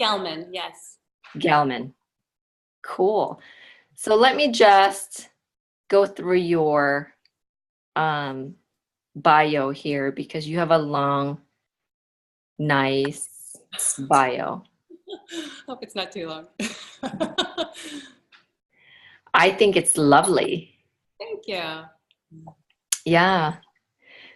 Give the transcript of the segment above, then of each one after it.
Gelman, yes. Gelman. Cool. So let me just go through your bio here because you have a long, nice bio. Hope it's not too long. I think it's lovely. Thank you. Yeah.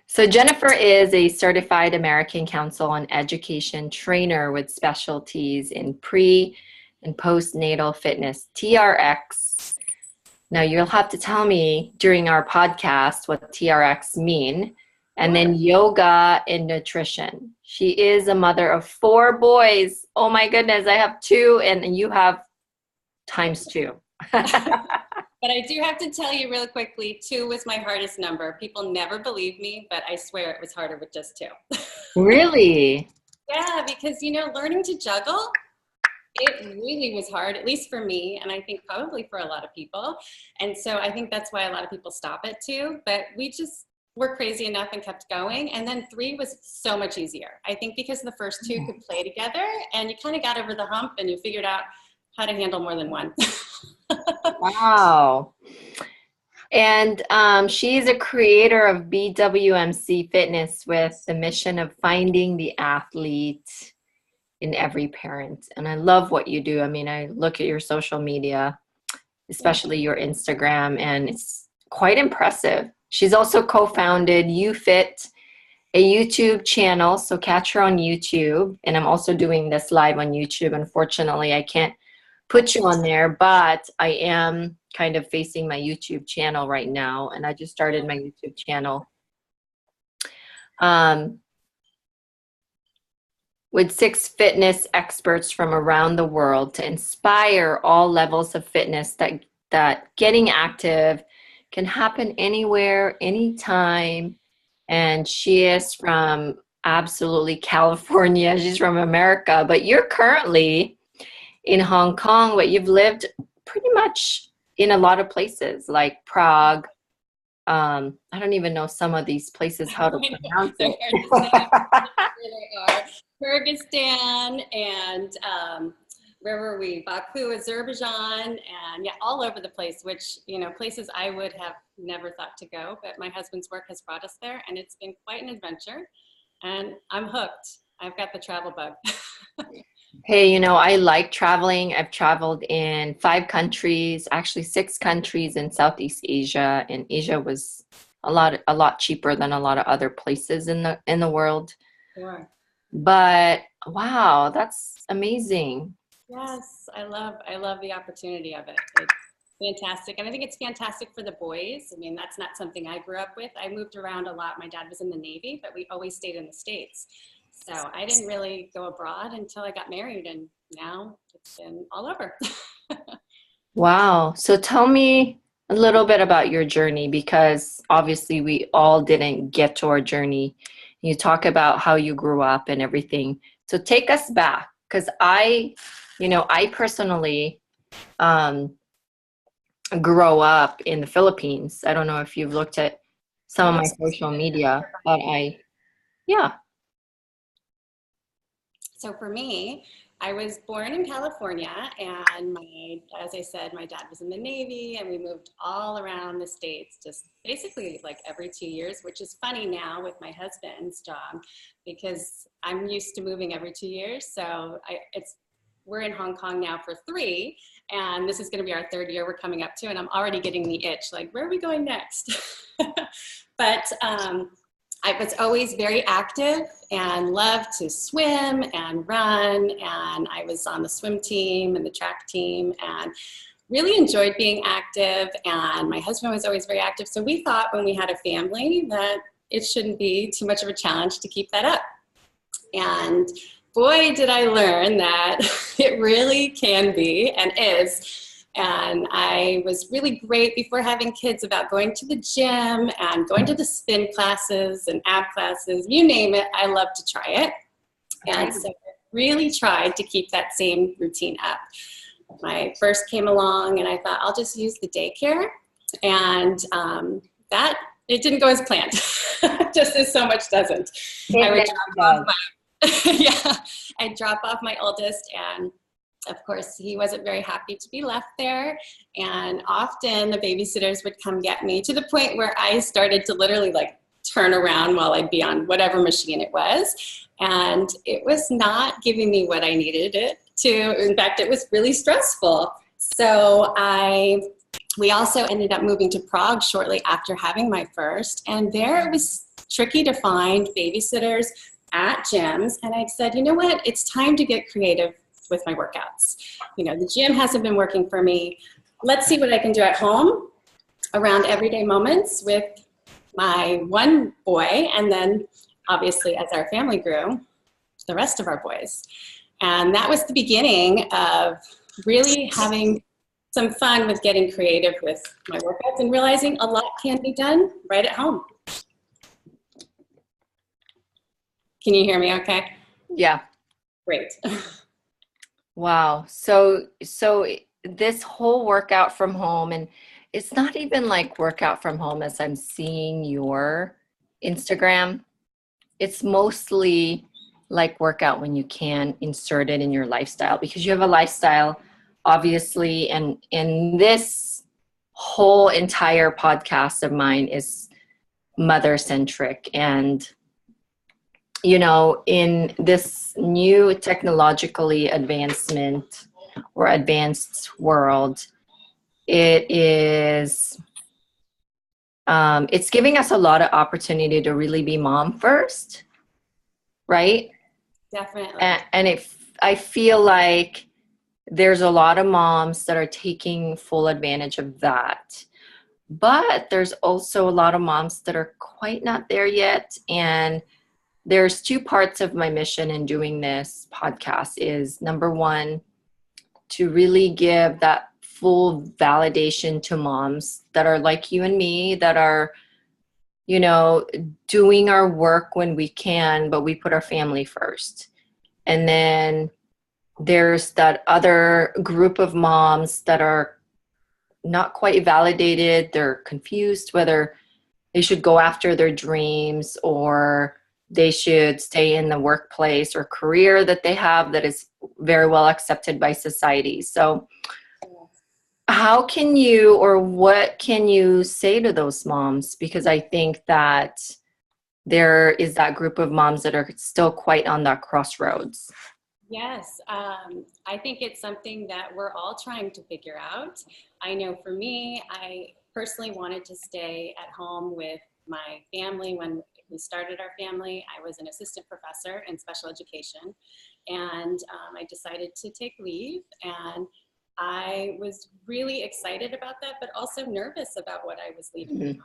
So Jennifer is a certified American Council on Education trainer with specialties in pre and post natal fitness, TRX. Now you'll have to tell me during our podcast what TRX mean, and then yoga and nutrition. She is a mother of 4 boys. Oh my goodness, I have 2 and you have times 2. But I do have to tell you real quickly, 2 was my hardest number. People never believe me, but I swear it was harder with just 2. Really? Yeah, because, learning to juggle, it really was hard, at least for me, and I think probably for a lot of people. And so I think that's why a lot of people stop at 2, but we just were crazy enough and kept going. And then 3 was so much easier. I think because the first 2 could play together and you kind of got over the hump and you figured out how to handle more than 1. Wow. And she's a creator of BWMC Fitness with the mission of finding the athlete in every parent. And I love what you do. I mean, I look at your social media, especially your Instagram, and it's quite impressive. She's also co-founded UFit, a YouTube channel, so catch her on YouTube. And I'm also doing this live on YouTube. Unfortunately, I can't put you on there, but I am kind of facing my YouTube channel right now, and I just started my YouTube channel with 6 fitness experts from around the world to inspire all levels of fitness that getting active can happen anywhere, anytime. And she is from absolutely California. She's from America, but you're currently in Hong Kong, but you've lived pretty much in a lot of places like Prague. I don't even know some of these places how to pronounce it. Kyrgyzstan and where were we? Baku, Azerbaijan, and yeah, all over the place, which, places I would have never thought to go, but my husband's work has brought us there and it's been quite an adventure and I'm hooked. I've got the travel bug. Hey, I like traveling. I've traveled in 5 countries, actually 6 countries in Southeast Asia, and Asia was a lot cheaper than a lot of other places in the world. Sure. But wow, that's amazing. Yes, I love the opportunity of it. It's fantastic. And I think it's fantastic for the boys. I mean, that's not something I grew up with. I moved around a lot. My dad was in the Navy, but we always stayed in the States. So I didn't really go abroad until I got married, and now it's been all over. Wow. So tell me a little bit about your journey, because obviously we all didn't get to our journey. You talk about how you grew up and everything. So take us back, because I personally grow up in the Philippines. I don't know if you've looked at some of my social media, but yeah. So for me, I was born in California, and as I said, my dad was in the Navy, and we moved all around the States, just basically like every 2 years, which is funny now with my husband's job, because I'm used to moving every 2 years. So we're in Hong Kong now for 3, and this is going to be our 3rd year we're coming up to, and I'm already getting the itch, like, where are we going next? But I was always very active and loved to swim and run, and I was on the swim team and the track team and really enjoyed being active, and my husband was always very active. So we thought when we had a family that it shouldn't be too much of a challenge to keep that up. And boy, did I learn that it really can be and is. And I was really great before having kids about going to the gym and going to the spin classes and ab classes, you name it, I love to try it. And so I really tried to keep that same routine up. My first came along and I thought, I'll just use the daycare. And it didn't go as planned, just as so much doesn't. Yeah, I'd drop off my oldest, and of course, he wasn't very happy to be left there. And often the babysitters would come get me, to the point where I started to literally like turn around while I'd be on whatever machine it was. And it was not giving me what I needed it to. In fact, it was really stressful. So we also ended up moving to Prague shortly after having my first. And there it was tricky to find babysitters at gyms. And I said, you know what, it's time to get creative with my workouts. You know, the gym hasn't been working for me. Let's see what I can do at home around everyday moments with my one boy. And then obviously as our family grew, the rest of our boys. And that was the beginning of really having some fun with getting creative with my workouts and realizing a lot can be done right at home. Can you hear me okay? Yeah. Great. Wow. So this whole workout from home, and it's not even like workout from home as I'm seeing your Instagram. It's mostly like workout when you can insert it in your lifestyle, because you have a lifestyle, obviously, and this whole entire podcast of mine is mother centric. And you know, in this new technologically advancement or advanced world, it is, it's giving us a lot of opportunity to really be mom first, right? Definitely. And I feel like there's a lot of moms that are taking full advantage of that. But there's also a lot of moms that are quite not there yet. And there's two parts of my mission in doing this podcast is, number one, to really give that full validation to moms that are like you and me, that are, you know, doing our work when we can, but we put our family first. And then there's that other group of moms that are not quite validated. They're confused whether they should go after their dreams or they should stay in the workplace or career that they have that is very well accepted by society. So how can you, or what can you say to those moms? Because I think that there is that group of moms that are still quite on that crossroads. Yes, I think it's something that we're all trying to figure out. I know for me, I personally wanted to stay at home with my family. When we started our family, I was an assistant professor in special education, and I decided to take leave, and I was really excited about that, but also nervous about what I was leaving behind.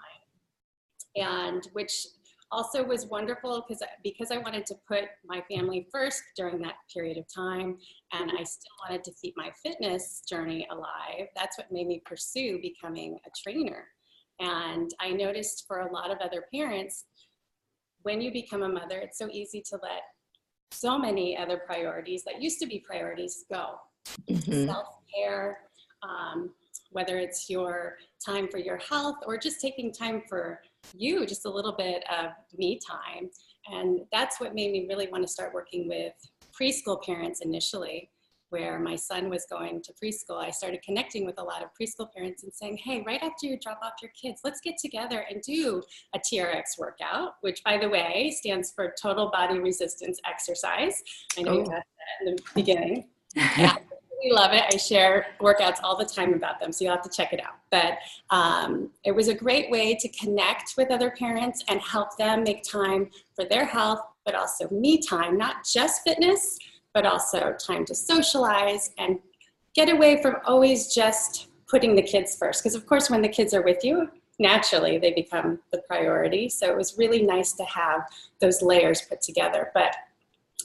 And which also was wonderful because I wanted to put my family first during that period of time, and I still wanted to keep my fitness journey alive. That's what made me pursue becoming a trainer. And I noticed for a lot of other parents, when you become a mother, it's so easy to let so many other priorities that used to be priorities go. Mm-hmm. Self-care, whether it's your time for your health or just taking time for you, just a little bit of me time. And that's what made me really want to start working with preschool parents initially. Where my son was going to preschool, I started connecting with a lot of preschool parents and saying, hey, right after you drop off your kids, let's get together and do a TRX workout, which, by the way, stands for Total Body Resistance Exercise. I know you got that in the beginning. Yeah, I really love it. I share workouts all the time about them, so you'll have to check it out. But it was a great way to connect with other parents and help them make time for their health, but also me time, not just fitness, but also time to socialize and get away from always just putting the kids first. Because of course, when the kids are with you, naturally they become the priority. So it was really nice to have those layers put together. But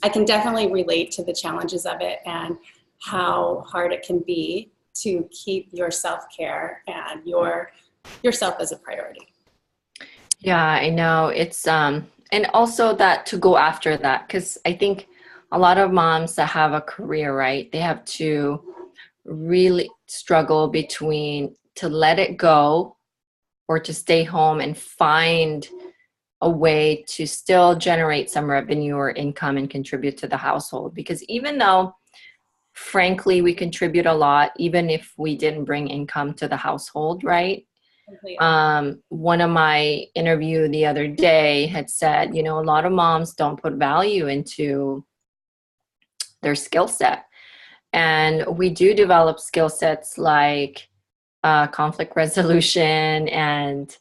I can definitely relate to the challenges of it and how hard it can be to keep your self-care and yourself as a priority. Yeah, I know. It's and also that to go after that, because I think a lot of moms that have a career, right, they have to really struggle between to let it go or to stay home and find a way to still generate some revenue or income and contribute to the household. Because even though, frankly, we contribute a lot, even if we didn't bring income to the household, right? Completely. One of my interview the other day had said, you know, a lot of moms don't put value into their skill set. And we do develop skill sets like conflict resolution and,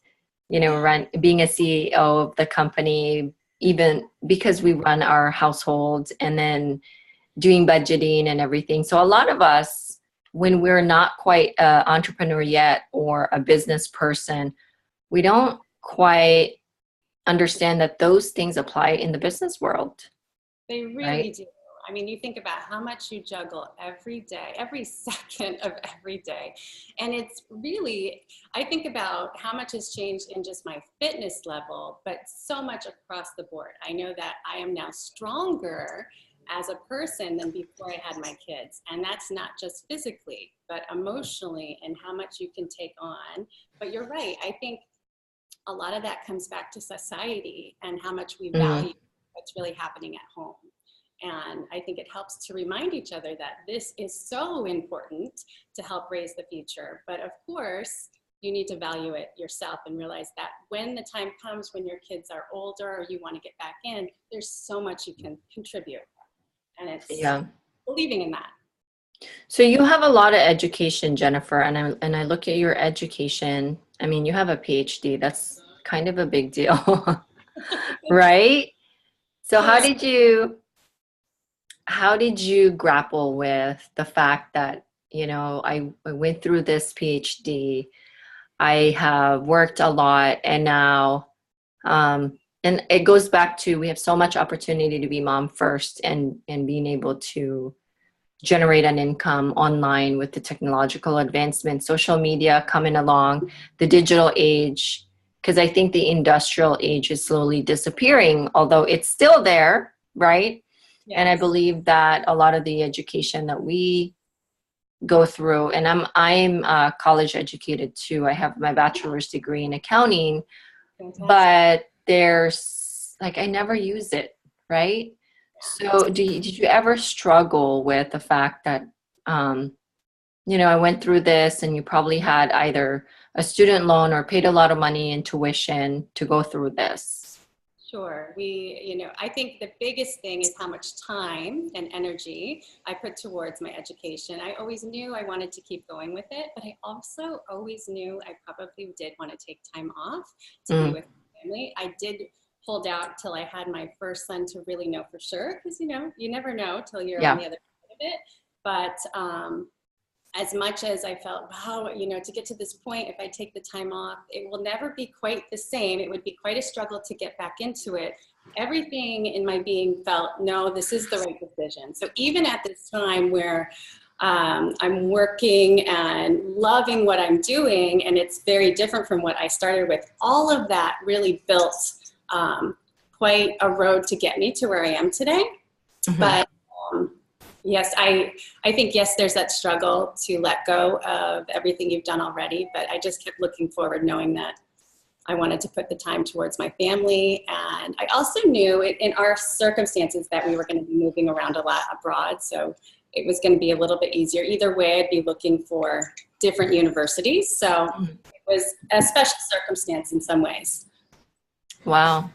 you know, being a CEO of the company, even because we run our households, and then doing budgeting and everything. So a lot of us, when we're not quite an entrepreneur yet or a business person, we don't quite understand that those things apply in the business world. They really Right? do. I mean, you think about how much you juggle every day, every second of every day. And it's really, I think about how much has changed in just my fitness level, but so much across the board. I know that I am now stronger as a person than before I had my kids. And that's not just physically, but emotionally, and how much you can take on. But you're right. I think a lot of that comes back to society and how much we value what's really happening at home. And I think it helps to remind each other that this is so important to help raise the future. But of course, you need to value it yourself and realize that when the time comes when your kids are older or you want to get back in, there's so much you can contribute. And it's believing in that. So you have a lot of education, Jennifer, and I look at your education. I mean, you have a PhD. That's kind of a big deal, right? So how did you grapple with the fact that, you know, I went through this PhD, I have worked a lot, and now, and it goes back to, we have so much opportunity to be mom first, and being able to generate an income online with the technological advancement, social media coming along, the digital age, because I think the industrial age is slowly disappearing, although it's still there, right? Yes. And I believe that a lot of the education that we go through, and I'm college educated too. I have my bachelor's degree in accounting. Fantastic. But there's like, I never use it, right? So did you ever struggle with the fact that, you know, I went through this, and you probably had either a student loan or paid a lot of money in tuition to go through this? Sure. I think the biggest thing is how much time and energy I put towards my education. I always knew I wanted to keep going with it, but I also always knew I probably did want to take time off to be with my family. I did hold out till I had my first son to really know for sure, because, you know, you never know till you're on the other side of it. But as much as I felt, wow, you know, to get to this point, if I take the time off, it will never be quite the same. It would be quite a struggle to get back into it. Everything in my being felt, no, this is the right decision. So even at this time where I'm working and loving what I'm doing, and it's very different from what I started with, all of that really built quite a road to get me to where I am today. But yes, I think, yes, there's that struggle to let go of everything you've done already, but I just kept looking forward, knowing that I wanted to put the time towards my family. And I also knew in our circumstances that we were going to be moving around a lot abroad. So it was going to be a little bit easier. Either way, I'd be looking for different universities. So it was a special circumstance in some ways. Wow.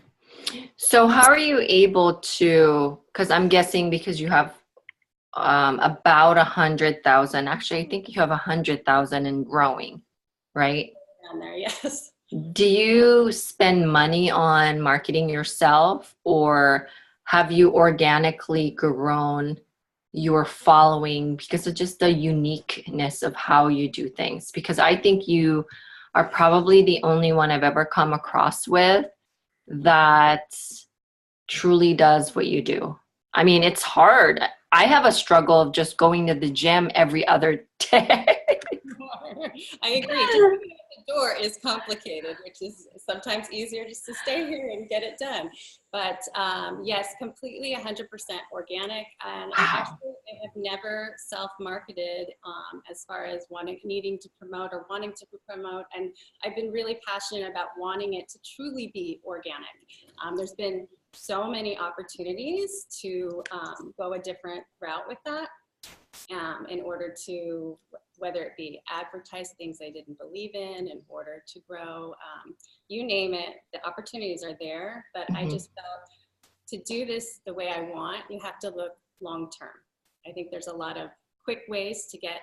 So how are you able to, because I'm guessing because you have about 100,000, actually, I think you have 100,000 and growing, right? Down there, yes. Do you spend money on marketing yourself, or have you organically grown your following because of just the uniqueness of how you do things? Because I think you are probably the only one I've ever come across with that truly does what you do. I mean, it's hard. I have a struggle of just going to the gym every other day. I agree. Just going to the door is complicated, which is sometimes easier just to stay here and get it done. But yes, completely 100% organic. And I actually have never self-marketed as far as needing to promote or wanting to promote. And I've been really passionate about wanting it to truly be organic. There's been so many opportunities to go a different route with that. In order to, whether it be advertise things I didn't believe in order to grow, you name it, the opportunities are there. But I just felt to do this the way I want, you have to look long term. I think there's a lot of quick ways to get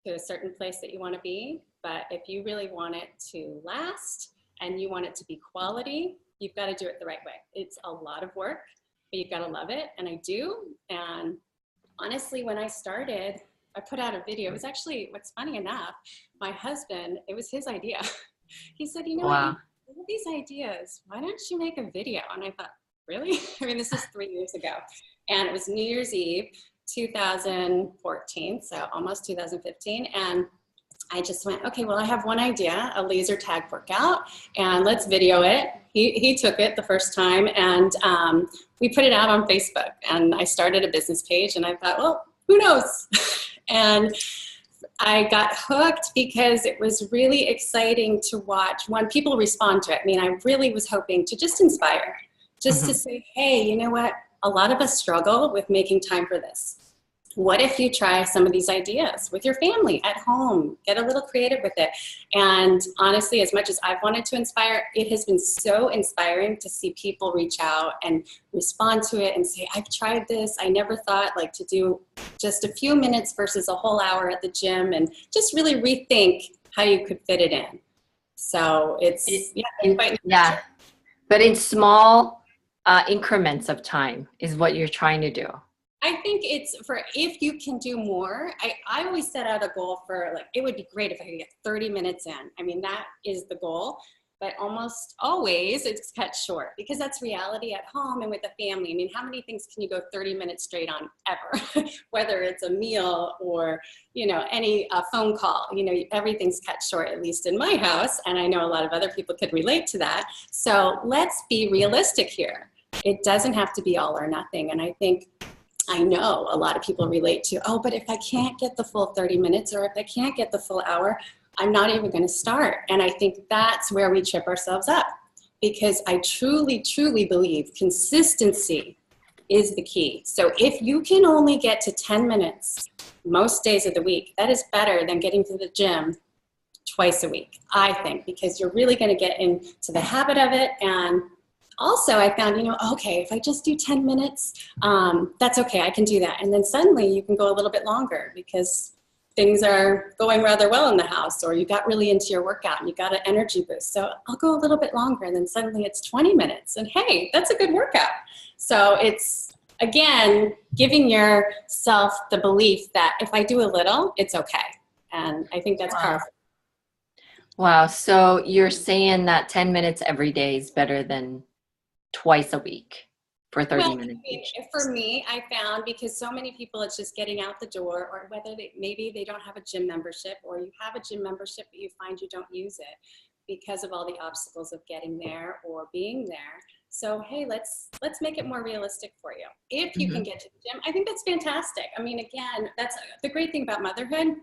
to a certain place that you want to be. But if you really want it to last and you want it to be quality, you've got to do it the right way. It's a lot of work, but you've got to love it. And I do. And honestly, when I started, I put out a video. It was actually, what's funny enough, my husband, it was his idea. He said, you know what, you have these ideas. Why don't you make a video? And I thought, really? I mean, this is 3 years ago. And it was New Year's Eve, 2014, so almost 2015. And I just went, okay, well, I have one idea, a laser tag workout, and let's video it. He took it the first time, and we put it out on Facebook. And I started a business page, and I thought, well, who knows? And I got hooked because it was really exciting to watch when people respond to it. I mean, I really was hoping to just inspire, just to say, hey, you know what? A lot of us struggle with making time for this. What if you try some of these ideas with your family at home, get a little creative with it? And honestly, as much as I've wanted to inspire, it has been so inspiring to see people reach out and respond to it and say, I've tried this. I never thought like to do just a few minutes versus a whole hour at the gym, and just really rethink how you could fit it in. So it's, yeah, but in small increments of time is what you're trying to do. I think it's for, if you can do more, I always set out a goal for like, it would be great if I could get 30 minutes in. I mean, that is the goal, but almost always it's cut short because that's reality at home and with the family. I mean, how many things can you go 30 minutes straight on ever? Whether it's a meal or, you know, any phone call, you know, everything's cut short, at least in my house. And I know a lot of other people could relate to that. So let's be realistic here. It doesn't have to be all or nothing. And I think, I know a lot of people relate to, oh, but if I can't get the full 30 minutes or if I can't get the full hour, I'm not even going to start. And I think that's where we trip ourselves up, because I truly, truly believe consistency is the key. So if you can only get to 10 minutes most days of the week, that is better than getting to the gym twice a week, I think, because you're really going to get into the habit of it. And also, I found, you know, okay, if I just do 10 minutes, that's okay, I can do that. And then suddenly you can go a little bit longer because things are going rather well in the house, or you got really into your workout and you got an energy boost. So I'll go a little bit longer, and then suddenly it's 20 minutes. And hey, that's a good workout. So it's, again, giving yourself the belief that if I do a little, it's okay. And I think that's powerful. Wow. So you're saying that 10 minutes every day is better than twice a week for 30 minutes. I mean, for me, I found, because so many people, it's just getting out the door, or whether maybe they don't have a gym membership, or you have a gym membership but you find you don't use it because of all the obstacles of getting there or being there. So hey, let's make it more realistic for you. If you can get to the gym, I think that's fantastic. I mean, again, that's the great thing about motherhood.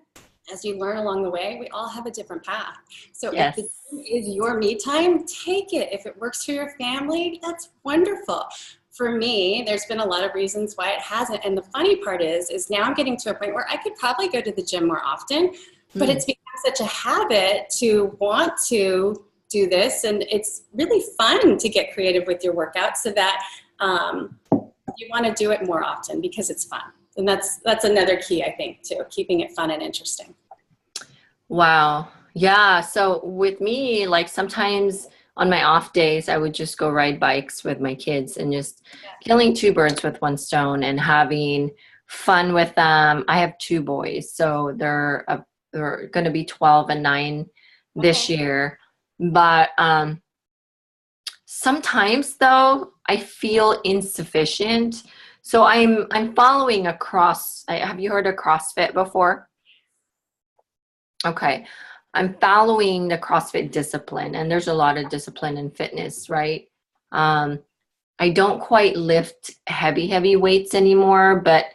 As you learn along the way, we all have a different path. So if the gym is your me time, take it. If it works for your family, that's wonderful. For me, there's been a lot of reasons why it hasn't. And the funny part is now I'm getting to a point where I could probably go to the gym more often, but it's become such a habit to want to do this. And it's really fun to get creative with your workout, so that you want to do it more often because it's fun. And that's another key, I think, too, keeping it fun and interesting. Wow. Yeah. So with me, like sometimes on my off days, I would just go ride bikes with my kids and just killing two birds with one stone and having fun with them. I have two boys, so they're going to be 12 and 9 this year. But sometimes, though, I feel insufficient. So I'm following have you heard of CrossFit before? Okay. I'm following the CrossFit discipline, and there's a lot of discipline in fitness, right? Um, I don't quite lift heavy weights anymore, but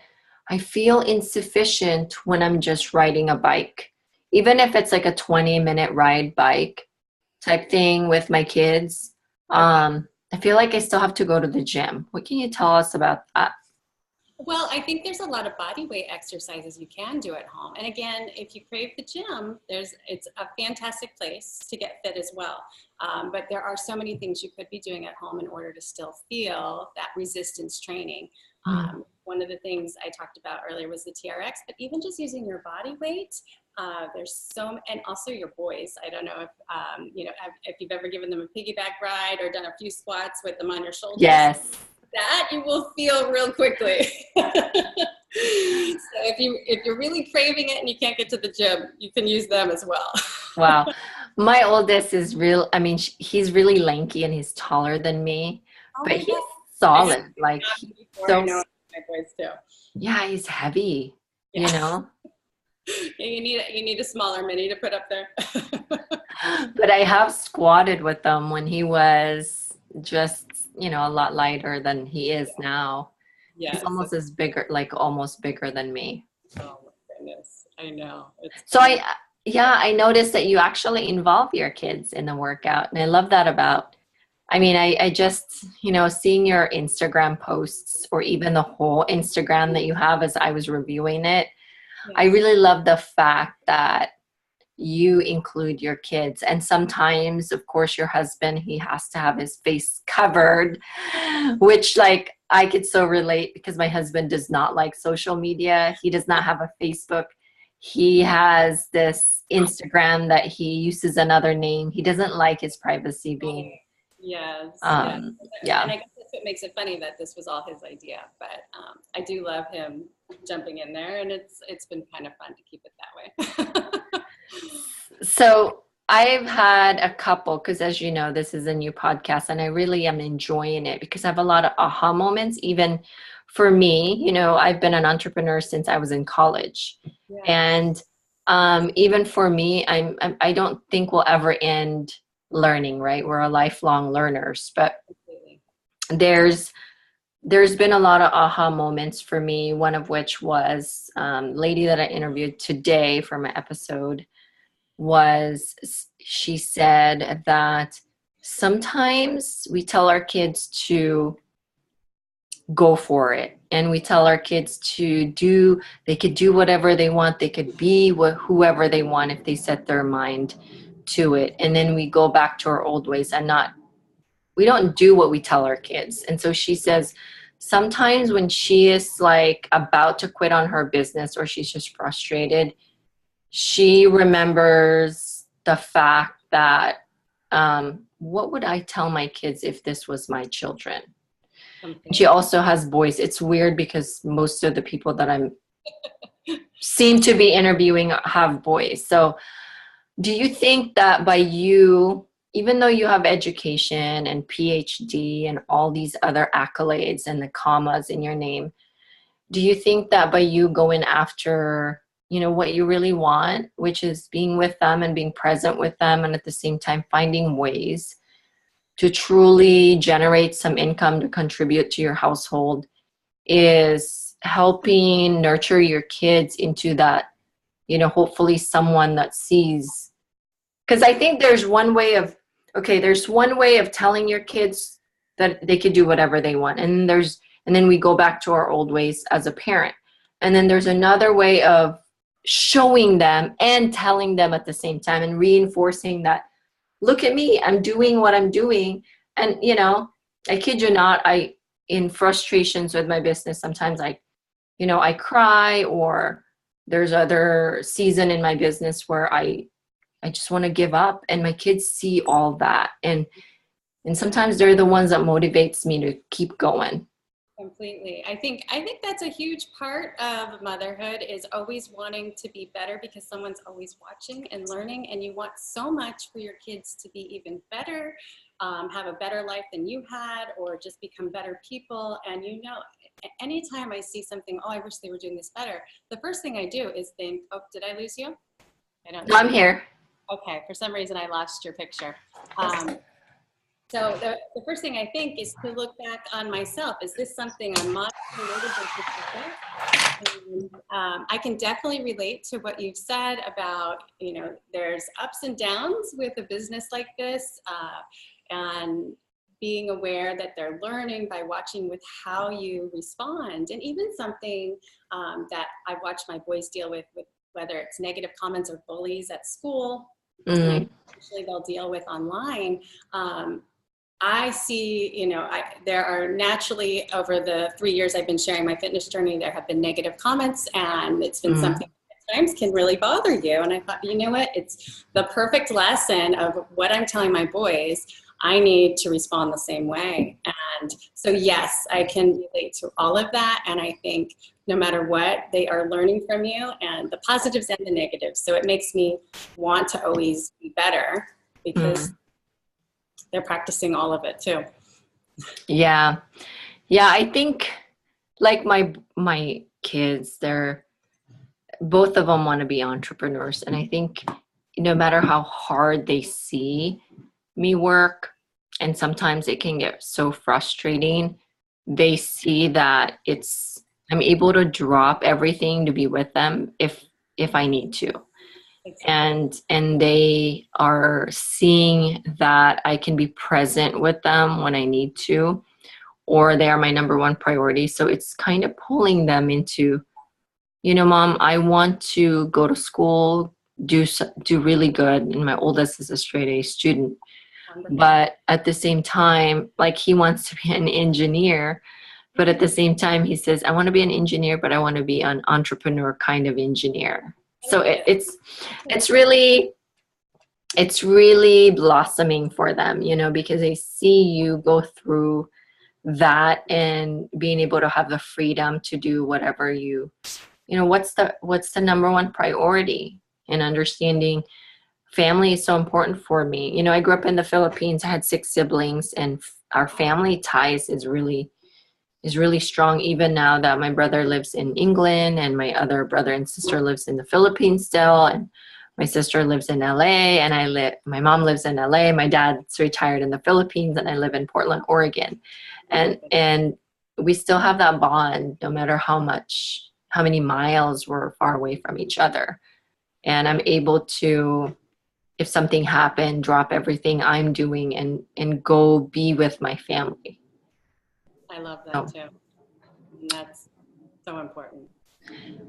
I feel insufficient when I'm just riding a bike. Even if it's like a 20-minute ride bike type thing with my kids, I feel like I still have to go to the gym. What can you tell us about that? Well, I think there's a lot of body weight exercises you can do at home. And again, if you crave the gym, it's a fantastic place to get fit as well. But there are so many things you could be doing at home in order to still feel that resistance training. One of the things I talked about earlier was the TRX, but even just using your body weight, and also your boys. I don't know if you've ever given them a piggyback ride or done a few squats with them on your shoulders. Yes. That you will feel real quickly. So if you're really craving it and you can't get to the gym, you can use them as well. Wow. My oldest is he's really lanky and he's taller than me, but he's solid. Like, I know my boys too. Yeah, he's heavy, Yeah. you know? You need a smaller mini to put up there. But I have squatted with him when he was just, a lot lighter than he is now. Yes. He's almost bigger than me. Oh my goodness. I know. I noticed that you actually involve your kids in the workout. And I love that I just, seeing your Instagram posts or even the whole Instagram that you have as I was reviewing it, yes. I really love the fact that you include your kids. And sometimes, of course, your husband, he has to have his face covered, which I could so relate because my husband does not like social media. He does not have a Facebook. He has this Instagram that he uses another name. He doesn't like his privacy being. Yes. Yeah. And I guess that's what makes it funny that this was all his idea. But I do love him jumping in there, and it's been kind of fun to keep it that way. So I've had a couple, because as you know, this is a new podcast and I really am enjoying it because I have a lot of aha moments. Even for me, I've been an entrepreneur since I was in college. Yes. And even for me, I don't think we'll ever end learning, right? We're a lifelong learners, but there's been a lot of aha moments for me, one of which was lady that I interviewed today for my episode. She said that sometimes we tell our kids to go for it, and we tell our kids they could do whatever they want, they could be whoever they want if they set their mind to it, and then we go back to our old ways and we don't do what we tell our kids. And so she says sometimes when she is about to quit on her business or she's just frustrated, she remembers the fact that what would I tell my kids if this was my children? Okay. She also has boys. It's weird because most of the people that I'm seem to be interviewing have boys. So do you think that by you, even though you have education and PhD and all these other accolades and the commas in your name, do you think that by you going after what you really want, which is being with them and being present with them, and at the same time finding ways to truly generate some income to contribute to your household, is helping nurture your kids into that, hopefully someone that sees? Because I think there's one way of telling your kids that they could do whatever they want. And then we go back to our old ways as a parent. And then there's another way of showing them and telling them at the same time and reinforcing that, look at me, I'm doing what I'm doing. And, I kid you not, in frustrations with my business, sometimes I cry, or there's other season in my business where I just want to give up, and my kids see all that. And sometimes they're the ones that motivates me to keep going. Completely. I think that's a huge part of motherhood, is always wanting to be better because someone's always watching and learning, and you want so much for your kids to be even better, have a better life than you had, or just become better people. And anytime I see something, I wish they were doing this better, the first thing I do is think, oh, did I lose you? I don't know. I'm here. Okay, for some reason I lost your picture. So the first thing I think is to look back on myself. Is this something I'm modeling? I can definitely relate to what you've said about, there's ups and downs with a business like this, and being aware that they're learning by watching with how you respond. And even something that I've watched my boys deal with whether it's negative comments or bullies at school, and usually they'll deal with online. I see, there are naturally, over the 3 years I've been sharing my fitness journey, there have been negative comments, and it's been something that at times can really bother you. And I thought, you know what, it's the perfect lesson of what I'm telling my boys. I need to respond the same way. And so, yes, I can relate to all of that. And I think no matter what, they are learning from you, and the positives and the negatives. So it makes me want to always be better, because they're practicing all of it too. Yeah. I think like my kids, both of them want to be entrepreneurs. And I think no matter how hard they see me work, and sometimes it can get so frustrating, they see that I'm able to drop everything to be with them if I need to. And they are seeing that I can be present with them when I need to, or they are my number one priority. So it's kind of pulling them into, Mom, I want to go to school, do really good. And my oldest is a straight A student. But at the same time, like, he wants to be an engineer. But at the same time, he says, I want to be an engineer, but I want to be an entrepreneur kind of engineer. So it's really blossoming for them, because they see you go through that and being able to have the freedom to do whatever what's the number one priority, and understanding family is so important for me. I grew up in the Philippines. I had 6 siblings, and our family ties is really strong, even now that my brother lives in England and my other brother and sister lives in the Philippines still, and my sister lives in LA, and my mom lives in LA. My dad's retired in the Philippines, and I live in Portland, Oregon. And we still have that bond no matter how many miles we're far away from each other. And I'm able to, if something happened, drop everything I'm doing and go be with my family. I love that too. And that's so important.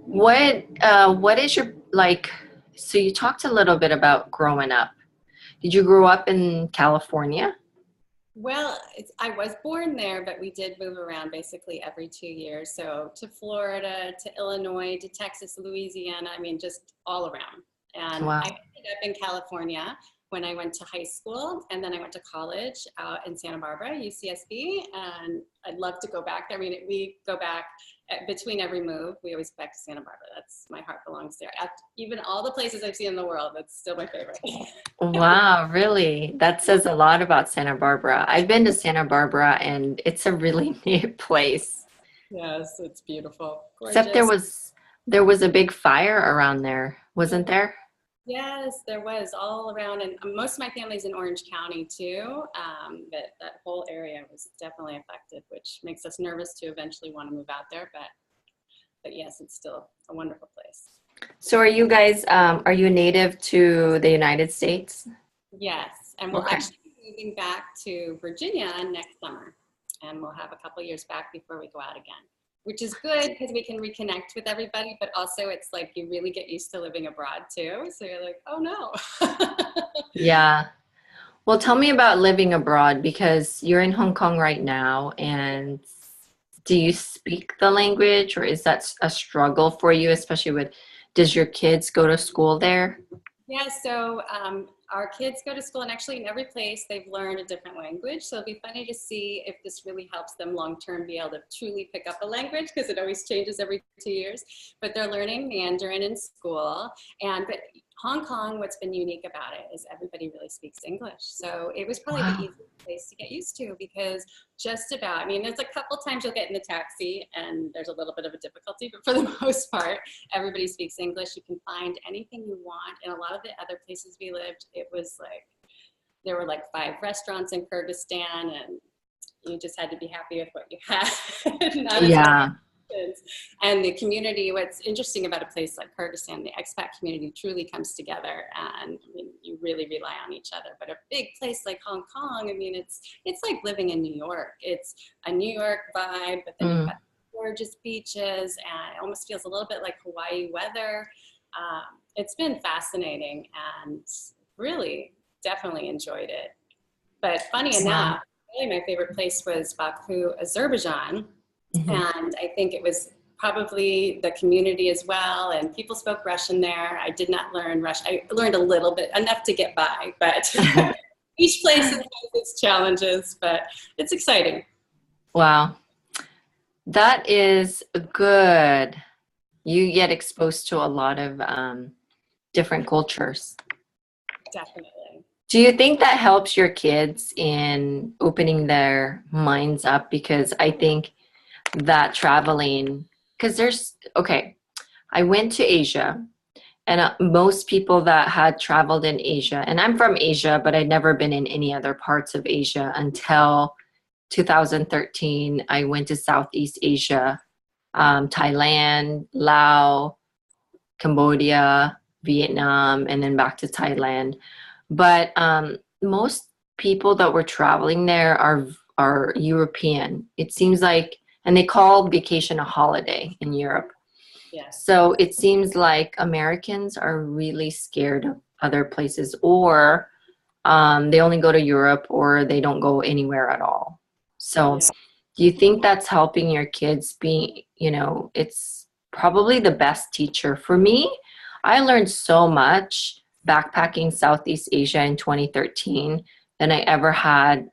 What is your, so you talked a little bit about growing up. Did you grow up in California? Well, I was born there, but we did move around basically every 2 years. So to Florida, to Illinois, to Texas, Louisiana, just all around. And Wow. I ended up in California when I went to high school, and then I went to college out in Santa Barbara, UCSB, and I'd love to go back there. We go back between every move. We always go back to Santa Barbara. That's, my heart belongs there. Even all the places I've seen in the world, that's still my favorite. Wow, really? That says a lot about Santa Barbara. I've been to Santa Barbara, and it's a really neat place. Yes, it's beautiful. Gorgeous. Except there was a big fire around there, wasn't there? Yes, there was, all around, and most of my family's in Orange County too, but that whole area was definitely affected, which makes us nervous to eventually want to move out there, but yes, it's still a wonderful place. So are you guys, are you native to the United States? Yes, and we'll actually be moving back to Virginia next summer, and we'll have a couple years back before we go out again. Which is good because we can reconnect with everybody, but also it's like you really get used to living abroad too. So you're like, oh no. Yeah. Well, tell me about living abroad, because you're in Hong Kong right now. And do you speak the language, or is that a struggle for you, especially does your kids go to school there? Yeah, so our kids go to school, and actually in every place they've learned a different language. So it'll be funny to see if this really helps them long-term be able to truly pick up a language, because it always changes every 2 years. But they're learning Mandarin in school. But Hong Kong, what's been unique about it is everybody really speaks English. So it was probably the Wow. easiest place to get used to, because just about, I mean, there's a couple times you'll get in the taxi and there's a little bit of a difficulty, but for the most part, everybody speaks English. You can find anything you want. In a lot of the other places we lived, it was like, there were like 5 restaurants in Kyrgyzstan, and you just had to be happy with what you had. Not as many Yeah. options. And the community, what's interesting about a place like Kyrgyzstan, the expat community truly comes together, and I mean, you really rely on each other. But a big place like Hong Kong, I mean, it's like living in New York. It's a New York vibe, but then you've got gorgeous beaches, and it almost feels a little bit like Hawaii weather. It's been fascinating, and really definitely enjoyed it. But funny Wow. enough, really my favorite place was Baku, Azerbaijan. Mhm. And I think it was probably the community as well. And people spoke Russian there. I did not learn Russian. I learned a little bit, enough to get by, but each place has its challenges, but it's exciting. Wow. That is good. You get exposed to a lot of different cultures. Definitely. Do you think that helps your kids in opening their minds up? Because I think that traveling, because okay, I went to Asia, and most people that had traveled in Asia, and I'm from Asia, but I'd never been in any other parts of Asia until 2013. I went to Southeast Asia, Thailand, Laos, Cambodia, Vietnam, and then back to Thailand. But most people that were traveling there are European. It seems like, and they call vacation a holiday in Europe. Yes. So it seems like Americans are really scared of other places, or they only go to Europe, or they don't go anywhere at all. So Yeah. do you think that's helping your kids be, it's probably the best teacher. For me, I learned so much backpacking Southeast Asia in 2013 than I ever had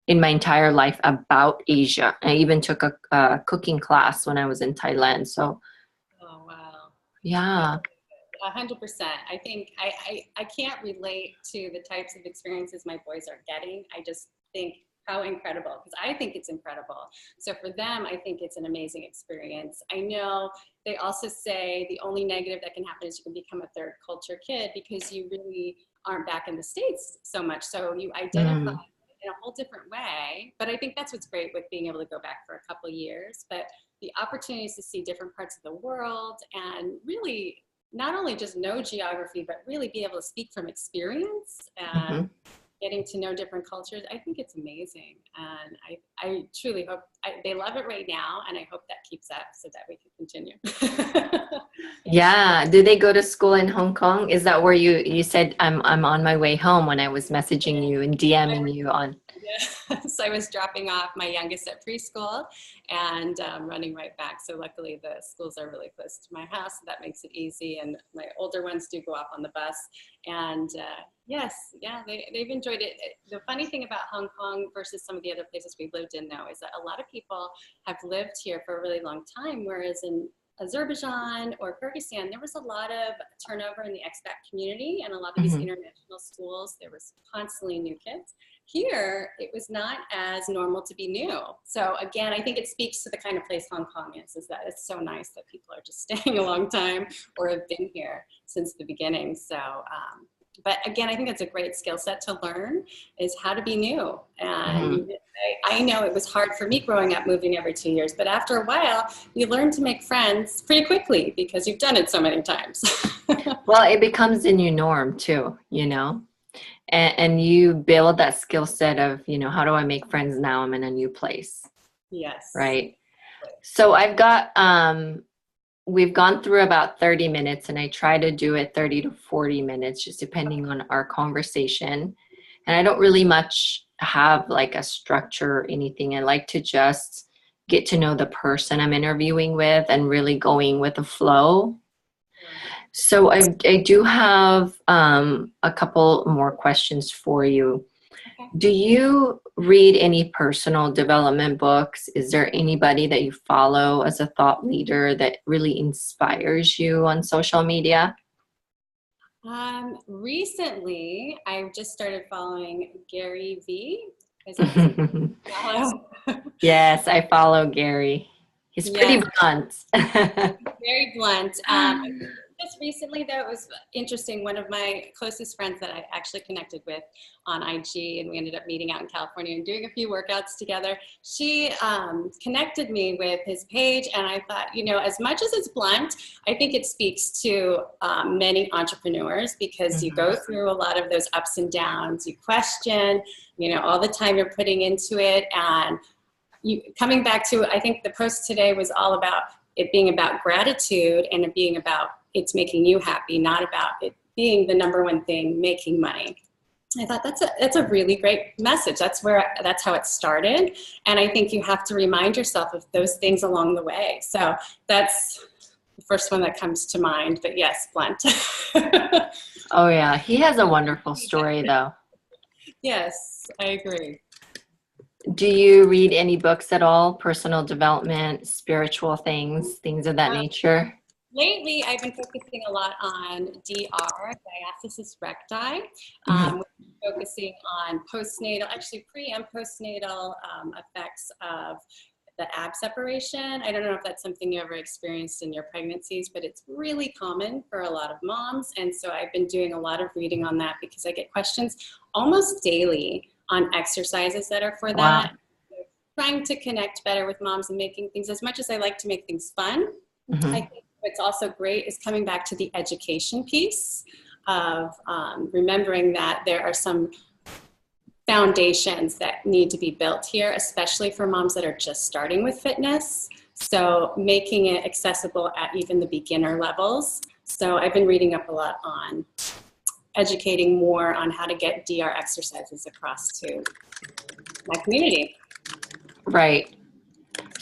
in my entire life about Asia. I even took a cooking class when I was in Thailand. So, Oh, wow. yeah. 100%. I think I can't relate to the types of experiences my boys are getting. I just think how incredible, because I think it's incredible. So for them, I think it's an amazing experience. I know they also say the only negative that can happen is you can become a third culture kid, because you really aren't back in the States so much. So you identify Mm. in a whole different way. But I think that's what's great with being able to go back for a couple of years. But the opportunities to see different parts of the world, and really not only just know geography, but really be able to speak from experience Mhm. and getting to know different cultures. I think it's amazing. And I truly hope they love it right now. And I hope that keeps up so that we can continue. Yeah. Do they go to school in Hong Kong? Is that where you said I'm on my way home when I was messaging you and DMing you on? Yes, I was dropping off my youngest at preschool and running right back. So luckily the schools are really close to my house, so that makes it easy. And my older ones do go off on the bus. And yes, yeah, they've enjoyed it. The funny thing about Hong Kong versus some of the other places we've lived in, though, is that a lot of people have lived here for a really long time, whereas in Azerbaijan or Kyrgyzstan, there was a lot of turnover in the expat community, and a lot of these Mhm. international schools, there was constantly new kids. Here, it was not as normal to be new. So again, I think it speaks to the kind of place Hong Kong is that it's so nice that people are just staying a long time or have been here since the beginning. So, but again, I think it's a great skill set to learn, is how to be new. Mhm. And I know it was hard for me growing up, moving every 2 years, but after a while, you learn to make friends pretty quickly because you've done it so many times. Well, it becomes the new norm too, and you build that skill set of, how do I make friends now I'm in a new place, Yes. right? So we've gone through about 30 minutes, and I try to do it 30 to 40 minutes, just depending on our conversation. And I don't really much have like a structure or anything. I like to just get to know the person I'm interviewing with and really going with the flow. So I do have a couple more questions for you. Okay. Do you read any personal development books? Is there anybody that you follow as a thought leader that really inspires you on social media? Recently, I've just started following Gary V. Is that something you follow? Yes, I follow Gary. He's pretty Yes, blunt. very blunt. Just recently, though, it was interesting. One of my closest friends that I actually connected with on IG, and we ended up meeting out in California and doing a few workouts together. She connected me with his page, and I thought, you know, as much as it's blunt, I think it speaks to many entrepreneurs, because you go through a lot of those ups and downs. You question, you know, all the time you're putting into it, and you coming back to, I think the post today was all about it being about gratitude, and it being about it's making you happy, not about it being the number one thing, making money. I thought that's a really great message. That's how it started. And I think you have to remind yourself of those things along the way. So that's the first one that comes to mind, but yes, blunt. Oh yeah, he has a wonderful story though. Yes, I agree. Do you read any books at all? Personal development, spiritual things of that nature? Lately, I've been focusing a lot on DR, diastasis recti, focusing on postnatal, actually pre and postnatal effects of the ab separation. I don't know if that's something you ever experienced in your pregnancies, but it's really common for a lot of moms. And so I've been doing a lot of reading on that, because I get questions almost daily on exercises that are for that. Wow. Trying to connect better with moms and making things, as much as I like to make things fun, I think what's also great is coming back to the education piece of remembering that there are some foundations that need to be built here, especially for moms that are just starting with fitness. So making it accessible at even the beginner levels. So I've been reading up a lot on educating more on how to get DR exercises across to my community. Right.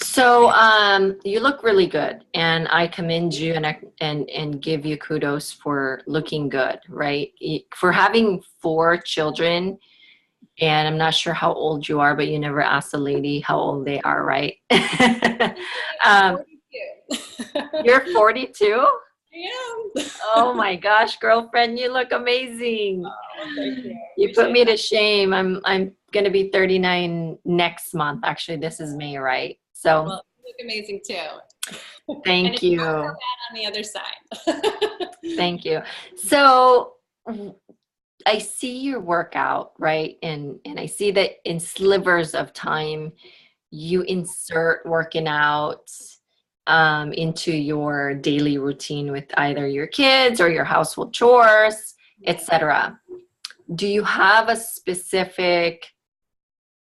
So you look really good, and I commend you and give you kudos for looking good, right? For having 4 children, and I'm not sure how old you are, but you never asked a lady how old they are, right? I'm 42. You're 42? I am. Oh my gosh, girlfriend, you look amazing. Oh, thank you. You put me to shame. I'm gonna be 39 next month. Actually, this is May, right? So well, you look amazing too. thank you. And it's not so bad on the other side. Thank you. So I see your workout, right? And I see that in slivers of time, you insert working out into your daily routine with either your kids or your household chores, etc. Do you have a specific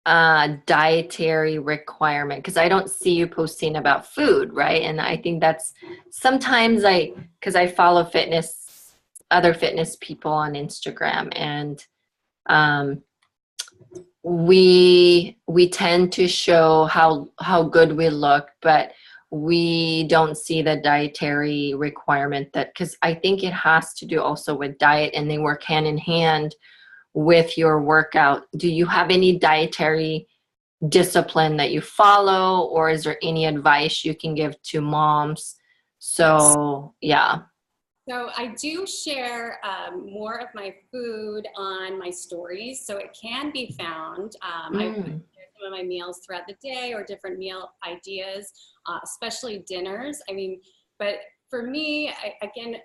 dietary requirement? Because I don't see you posting about food, right? And I think that's sometimes because I follow other fitness people on Instagram, and we tend to show how good we look, but we don't see the dietary requirement, that because I think it has to do also with diet, and they work hand in hand with your workout. Do you have any dietary discipline that you follow, or is there any advice you can give to moms? So yeah. So I do share more of my food on my stories, so it can be found. I put some of my meals throughout the day, or different meal ideas, especially dinners. I mean, but for me, again,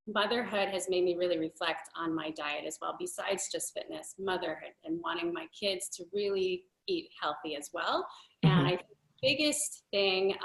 motherhood has made me really reflect on my diet as well, besides just fitness, motherhood, and wanting my kids to really eat healthy as well. And I think the biggest thing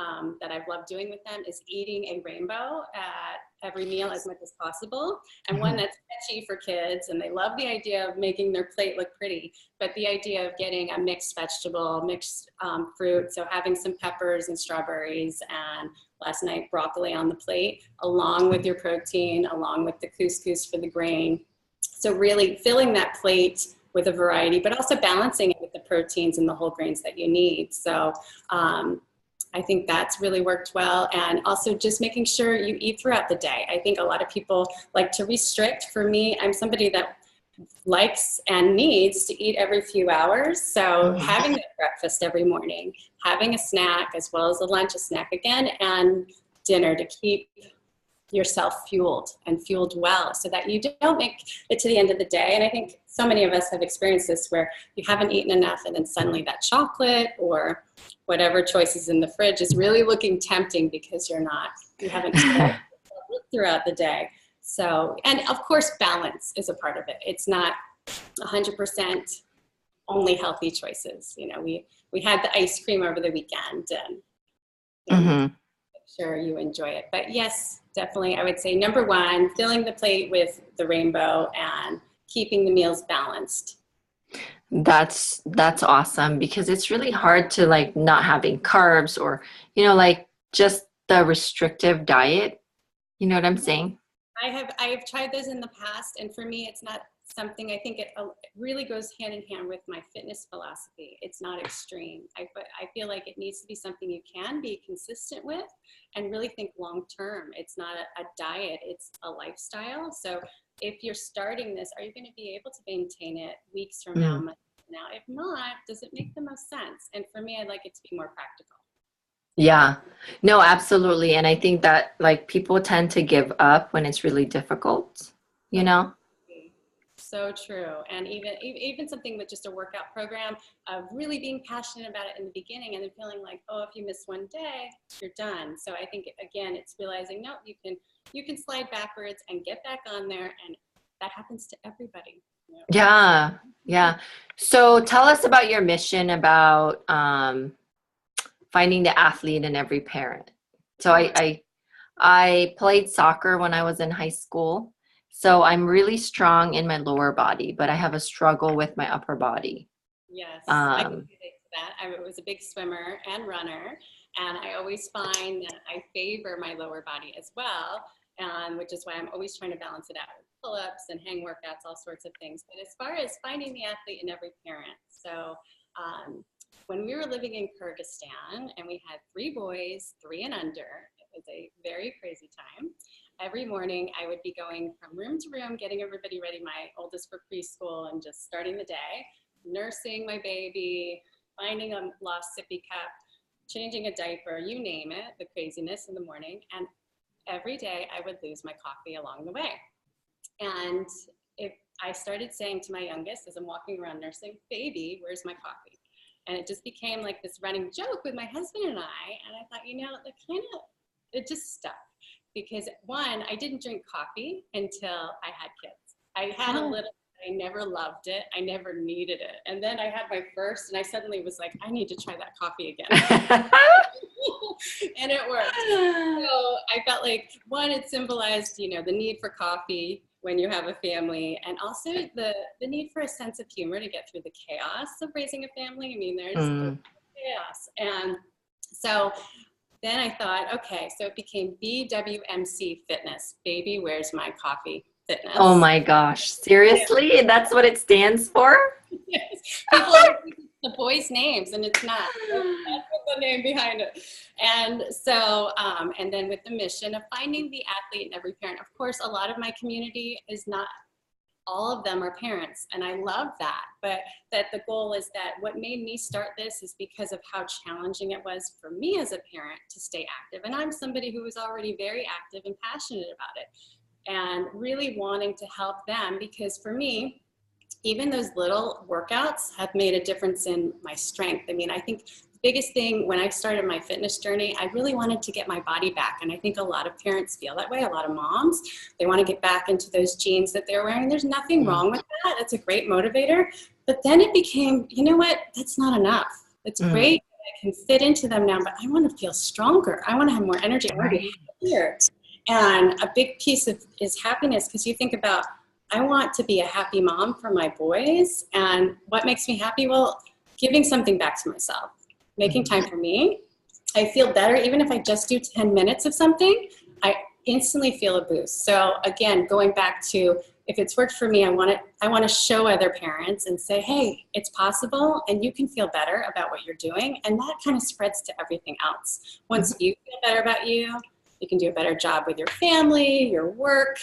that I've loved doing with them is eating a rainbow at every meal as much as possible, and one that's catchy for kids, and they love the idea of making their plate look pretty, but the idea of getting a mixed vegetable, mixed fruit, so having some peppers and strawberries, and last night broccoli on the plate, along with your protein, along with the couscous for the grain. So really filling that plate with a variety, but also balancing it with the proteins and the whole grains that you need. So I think that's really worked well. And also just making sure you eat throughout the day. I think a lot of people like to restrict. For me, I'm somebody that likes and needs to eat every few hours. So having that breakfast every morning, having a snack as well as a lunch, a snack again, and dinner to keep yourself fueled and fueled well, so that you don't make it to the end of the day. And I think so many of us have experienced this, where you haven't eaten enough and then suddenly that chocolate or whatever choice is in the fridge is really looking tempting because you haven't throughout the day. So, and of course, balance is a part of it. It's not 100% only healthy choices. You know, we had the ice cream over the weekend, and make sure you enjoy it. But yes, definitely, I would say number one, filling the plate with the rainbow and keeping the meals balanced. That's awesome, because it's really hard to like not having carbs, or, you know, like just the restrictive diet. You know what I'm saying? I've tried those in the past, and for me, it's not something. I think it really goes hand in hand with my fitness philosophy. It's not extreme. I feel like it needs to be something you can be consistent with and really think long term. It's not a diet, it's a lifestyle. So if you're starting this, are you going to be able to maintain it weeks from now, months from now? If not, does it make the most sense? And for me, I'd like it to be more practical. Yeah, no, absolutely. And I think that like people tend to give up when it's really difficult, you know? So true. And even something with just a workout program, of really being passionate about it in the beginning, and then feeling like, oh, if you miss one day, you're done. So I think, again, it's realizing, no, you can slide backwards and get back on there, and that happens to everybody. You know? Yeah. So tell us about your mission about finding the athlete in every parent. So I played soccer when I was in high school. So I'm really strong in my lower body, but I have a struggle with my upper body. Yes, I can relate to that. I was a big swimmer and runner, and I always find that I favor my lower body as well, which is why I'm always trying to balance it out with pull-ups and hang workouts, all sorts of things. But as far as finding the athlete in every parent, so when we were living in Kyrgyzstan and we had 3 boys, 3 and under, it was a very crazy time. Every morning I would be going from room to room, getting everybody ready, my oldest for preschool, and just starting the day, nursing my baby, finding a lost sippy cup, changing a diaper, you name it, the craziness in the morning. And every day I would lose my coffee along the way. And if I started saying to my youngest as I'm walking around nursing, baby, where's my coffee? And it just became like this running joke with my husband and I thought, you know, it just stuck. Because one, I didn't drink coffee until I had kids. I had a little, I never loved it. I never needed it. And then I had my first, and I suddenly was like, I need to try that coffee again. And it worked. So I felt like, one, it symbolized, you know, the need for coffee when you have a family, and also the need for a sense of humor to get through the chaos of raising a family. I mean, there's chaos. And so then I thought, okay, so it became BWMC Fitness, Baby Where's My Coffee Fitness. Oh my gosh, seriously? Yeah. That's what it stands for? Yes. People are the boys' names, and it's not. That's the name behind it. And so, and then with the mission of finding the athlete in every parent, of course, a lot of my community is not, all of them are parents, and I love that. But that the goal is that what made me start this is because of how challenging it was for me as a parent to stay active. And I'm somebody who was already very active and passionate about it, and really wanting to help them, because for me, even those little workouts have made a difference in my strength. I mean, I think the biggest thing when I started my fitness journey, I really wanted to get my body back. And I think a lot of parents feel that way. A lot of moms, they want to get back into those jeans that they're wearing. There's nothing wrong with that. It's a great motivator. But then it became, you know what? That's not enough. It's great that I can fit into them now, but I want to feel stronger. I want to have more energy. I want to be happier. And a big piece of is happiness, because you think about, I want to be a happy mom for my boys. And what makes me happy? Well, giving something back to myself, making time for me. I feel better. Even if I just do 10 minutes of something, I instantly feel a boost. So again, going back to, if it's worked for me, I want to show other parents and say, hey, it's possible, and you can feel better about what you're doing. And that kind of spreads to everything else. Once you feel better about you can do a better job with your family, your work,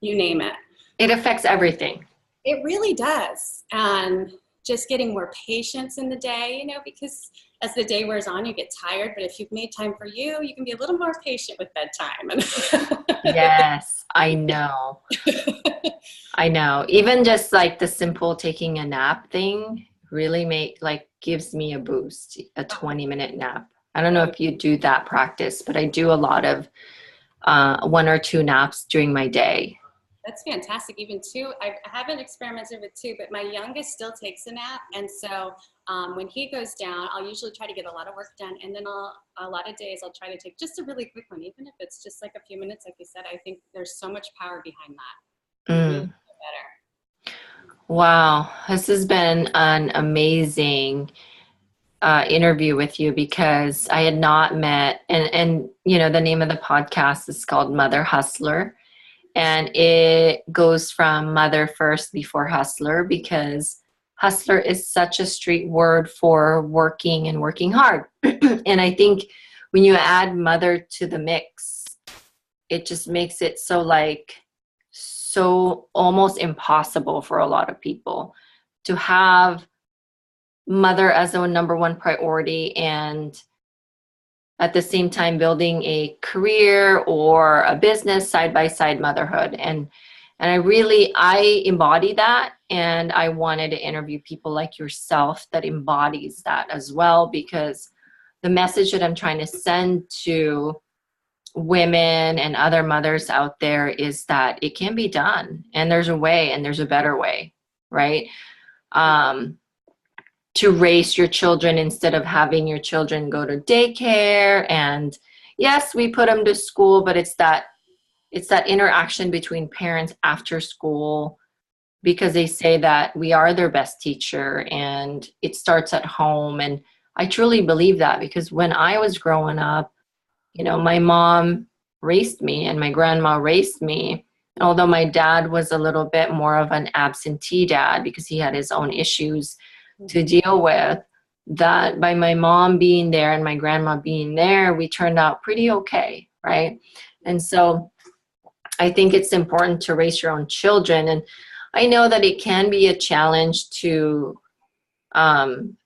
you name it. It affects everything. It really does. And just getting more patience in the day, you know, because as the day wears on, you get tired, but if you've made time for you, you can be a little more patient with bedtime. Yes, I know. I know. Even just like the simple taking a nap thing really gives me a boost, a 20-minute nap. I don't know if you do that practice, but I do a lot of 1 or 2 naps during my day. That's fantastic. Even 2, I haven't experimented with 2, but my youngest still takes a nap. And so when he goes down, I'll usually try to get a lot of work done. And then a lot of days I'll try to take just a really quick one, even if it's just like a few minutes, like you said. I think there's so much power behind that. You really feel better. Wow. This has been an amazing interview with you, because I had not met, and you know, the name of the podcast is called Mother Hustler. And it goes from mother first before hustler, because hustler is such a street word for working and working hard. And I think when you add mother to the mix, it just makes it so almost impossible for a lot of people to have mother as a number one priority, and at the same time building a career or a business side by side motherhood. And I embody that, and I wanted to interview people like yourself that embodies that as well, because the message that I'm trying to send to women and other mothers out there is that it can be done, and there's a way, and there's a better way, right? To raise your children instead of having your children go to daycare. And yes, we put them to school, but it's that interaction between parents after school, because they say that we are their best teacher and it starts at home. And I truly believe that, because when I was growing up, you know, my mom raised me and my grandma raised me. Although my dad was a little bit more of an absentee dad because he had his own issues to deal with, that by my mom being there and my grandma being there, we turned out pretty okay, right? And so I think it's important to raise your own children. And I know that it can be a challenge to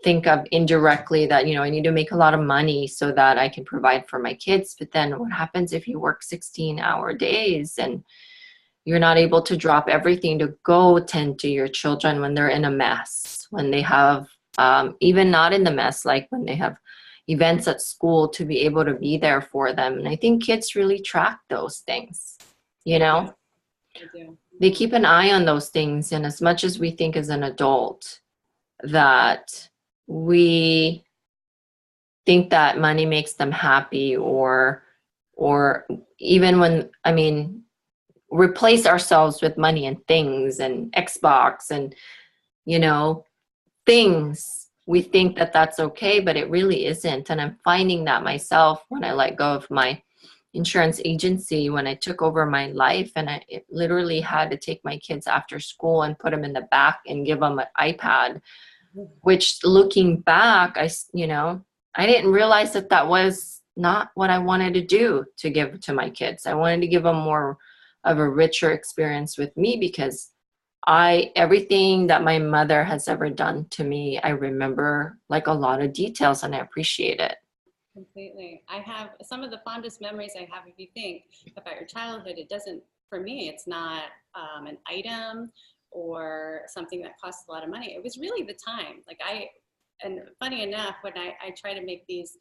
think of indirectly that, you know, I need to make a lot of money so that I can provide for my kids. But then what happens if you work 16-hour days and you're not able to drop everything to go tend to your children when they're in a mess, when they have, even not in the mess, like when they have events at school, to be able to be there for them. And I think kids really track those things, you know? They keep an eye on those things. And as much as we think as an adult that we think that money makes them happy, or even when, I mean, replace ourselves with money and things and Xbox and, you know, things, we think that that's okay, but it really isn't. And I'm finding that myself when I let go of my insurance agency, when I took over my life, and I literally had to take my kids after school and put them in the back and give them an iPad, which looking back, I didn't realize that was not what I wanted to do, to give to my kids. I wanted to give them more of a richer experience with me, because everything that my mother has ever done to me, I remember like a lot of details, and I appreciate it. Completely. I have some of the fondest memories I have. If you think about your childhood, for me, it's not an item or something that costs a lot of money. It was really the time. And funny enough, when I try to make these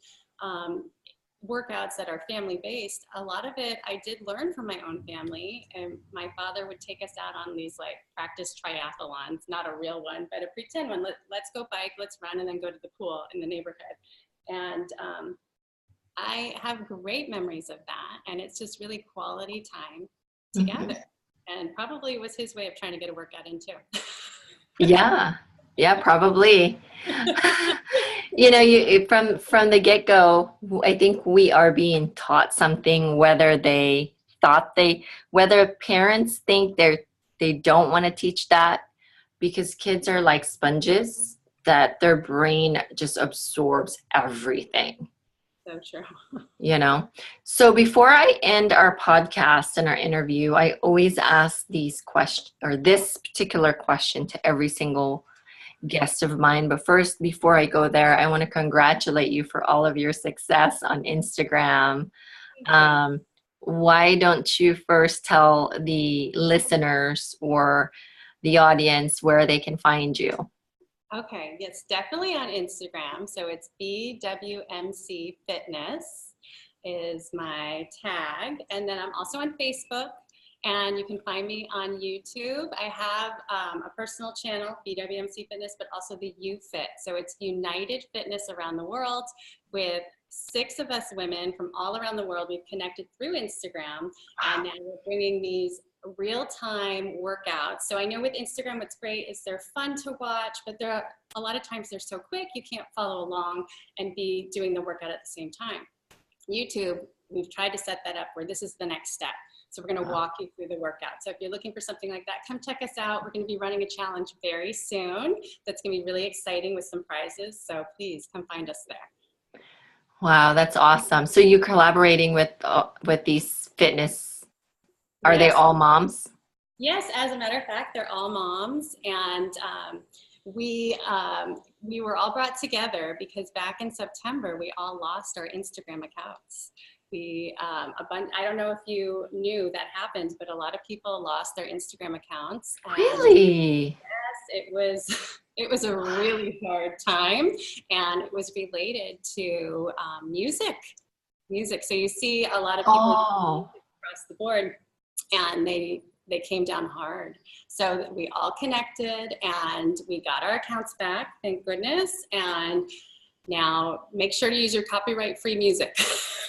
workouts that are family-based, a lot of it I did learn from my own family. And my father would take us out on these practice triathlons, not a real one, but a pretend one. Let's go bike, let's run, and then go to the pool in the neighborhood. And I have great memories of that. And it's just really quality time together. Mm-hmm. And probably was his way of trying to get a workout in too. Yeah, probably. You know, from the get-go, I think we are being taught something, whether parents think they don't want to teach that, because kids are like sponges, that their brain just absorbs everything. So true. You know, so before I end our podcast and our interview, I always ask this particular question to every single guest of mine. But first, before I go there, I want to congratulate you for all of your success on Instagram. Thank you. Why don't you first tell the listeners or the audience where they can find you? Okay, yes, definitely on Instagram. So it's BWMC Fitness is my tag. And then I'm also on Facebook, and you can find me on YouTube. I have a personal channel, BWMC Fitness, but also the UFit. So it's United Fitness around the world with 6 of us women from all around the world. We've connected through Instagram, and now we're bringing these real-time workouts. So I know with Instagram what's great is they're fun to watch, but they're a lot of times they're so quick you can't follow along and be doing the workout at the same time. YouTube, we've tried to set that up where this is the next step. So we're going to walk you through the workout. So if you're looking for something like that, come check us out. We're going to be running a challenge very soon that's going to be really exciting with some prizes. So please come find us there. Wow, that's awesome. So you're collaborating with these fitness. Are they all moms? Yes, as a matter of fact, they're all moms, and we were all brought together because back in September we all lost our Instagram accounts. I don't know if you knew that happened, but a lot of people lost their Instagram accounts. Really? Yes, it was a really hard time, and it was related to music. So you see a lot of people across the board, and they came down hard. So we all connected and we got our accounts back, thank goodness. And now make sure to use your copyright-free music.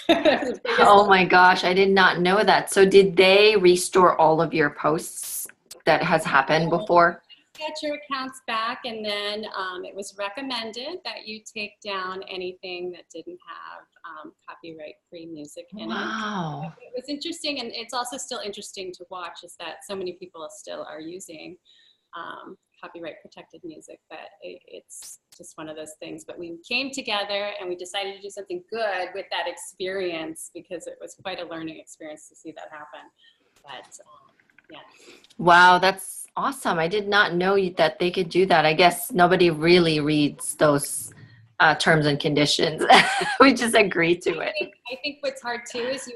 Oh my gosh, I did not know that. So did they restore all of your posts that has happened before? Get your accounts back, and then it was recommended that you take down anything that didn't have copyright-free music in it. Wow. It was interesting, and it's also still interesting to watch is that so many people still are using copyright-protected music that it's just one of those things. But we came together and we decided to do something good with that experience because it was quite a learning experience to see that happen. But yeah. Wow, that's awesome. I did not know that they could do that. I guess nobody really reads those terms and conditions. We just agree to it. I think what's hard too is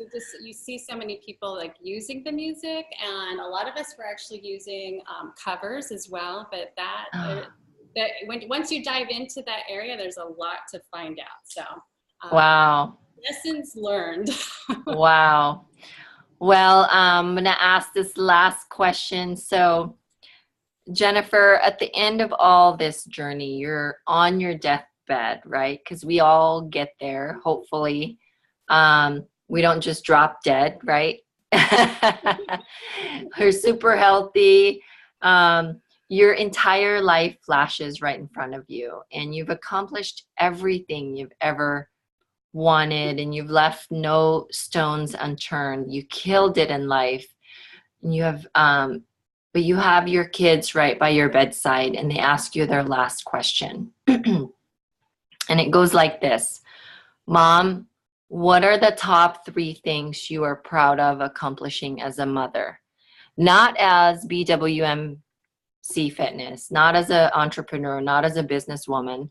you see so many people like using the music, and a lot of us were actually using covers as well. But once you dive into that area, there's a lot to find out. So wow, lessons learned. Wow. Well, I'm going to ask this last question. So, Jennifer, at the end of all this journey, you're on your deathbed, right? Because we all get there, hopefully. We don't just drop dead, right? We're super healthy. Your entire life flashes right in front of you, and you've accomplished everything you've ever wanted, and you've left no stones unturned. You killed it in life. And you have but you have your kids right by your bedside, and they ask you their last question. And it goes like this: Mom, what are the top 3 things you are proud of accomplishing as a mother? Not as BWMC Fitness, not as an entrepreneur, not as a businesswoman,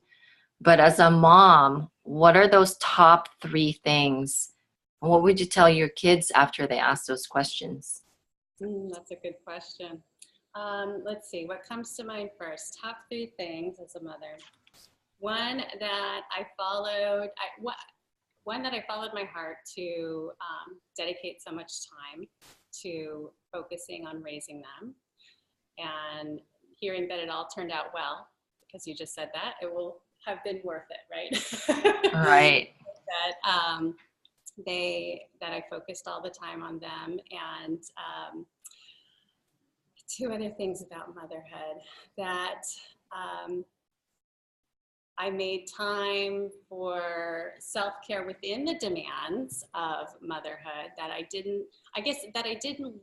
but as a mom. What are those top 3 things? What would you tell your kids after they ask those questions? That's a good question. Let's see, what comes to mind first? Top 3 things as a mother. One that I followed my heart to dedicate so much time to focusing on raising them, and hearing that it all turned out well, because you just said that, it will have been worth it, right? Right. that I focused all the time on them. And 2 other things about motherhood, that I made time for self-care within the demands of motherhood, that I didn't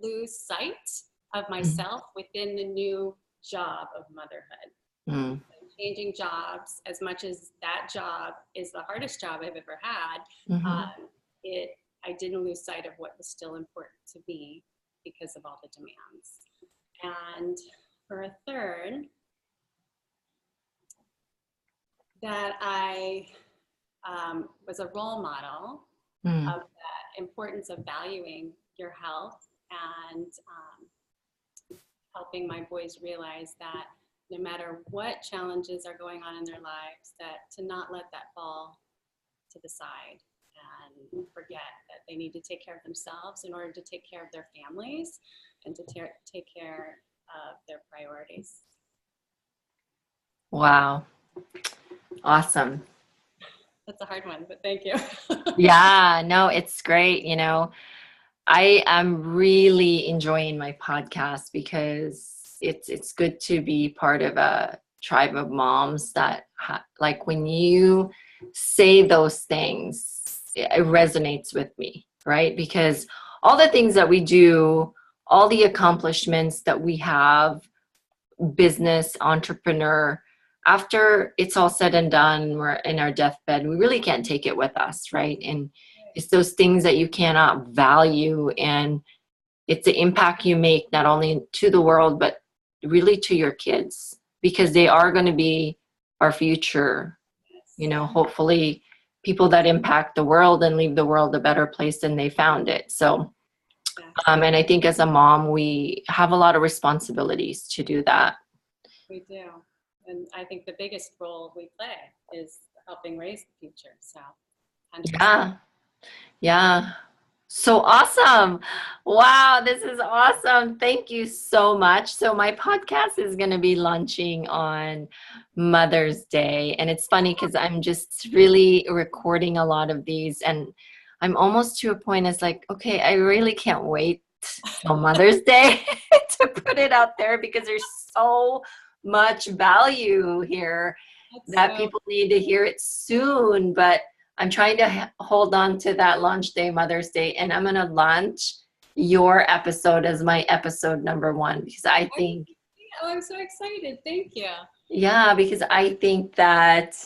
lose sight of myself within the new job of motherhood. Mm. Changing jobs, as much as that job is the hardest job I've ever had, I didn't lose sight of what was still important to me because of all the demands. And for a third, that I was a role model Mm. of the importance of valuing your health and helping my boys realize that no matter what challenges are going on in their lives, that to not let that fall to the side and forget that they need to take care of themselves in order to take care of their families and to take care of their priorities. Wow. Awesome. That's a hard one, but thank you. Yeah, no, it's great. You know, I am really enjoying my podcast because it's good to be part of a tribe of moms that like when you say those things, it resonates with me, right? Because all the things that we do, all the accomplishments that we have, business, entrepreneur, after it's all said and done, we're in our deathbed, we really can't take it with us, right? And it's those things that you cannot value, and it's the impact you make not only to the world, but really to your kids, because they are going to be our future. You know, hopefully people that impact the world and leave the world a better place than they found it. So, and I think as a mom, we have a lot of responsibilities to do that. We do. And I think the biggest role we play is helping raise the future. So, 100%. Yeah. Yeah. So awesome. Wow, this is awesome. Thank you so much. So my podcast is going to be launching on Mother's Day. And it's funny because I'm just really recording a lot of these, and I'm almost to a point it's like, okay, I really can't wait till Mother's Day to put it out there, because there's so much value here that people need to hear it soon. But I'm trying to hold on to that launch day, Mother's Day, and I'm going to launch your episode as my episode number 1, because I think... Oh, I'm so excited. Thank you. Yeah, because I think that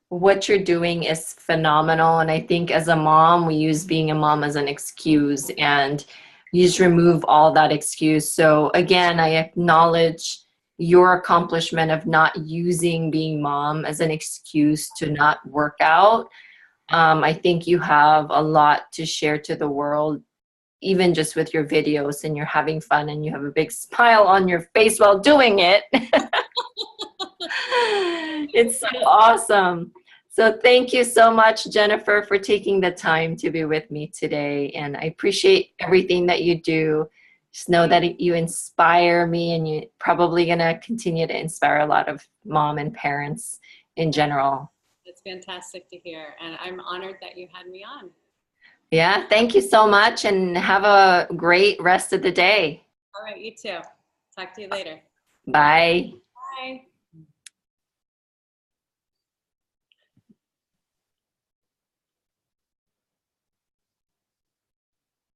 what you're doing is phenomenal. And I think as a mom, we use being a mom as an excuse, and you just remove all that excuse. So again, I acknowledge your accomplishment of not using being mom as an excuse to not work out. I think you have a lot to share to the world, even just with your videos, and you're having fun and you have a big smile on your face while doing it. It's so awesome. So thank you so much, Jennifer, for taking the time to be with me today. And I appreciate everything that you do. Just know that you inspire me, and you're probably going to continue to inspire a lot of mom and parents in general. It's fantastic to hear, and I'm honored that you had me on. Yeah, thank you so much, and have a great rest of the day. All right, you too. Talk to you later. Bye.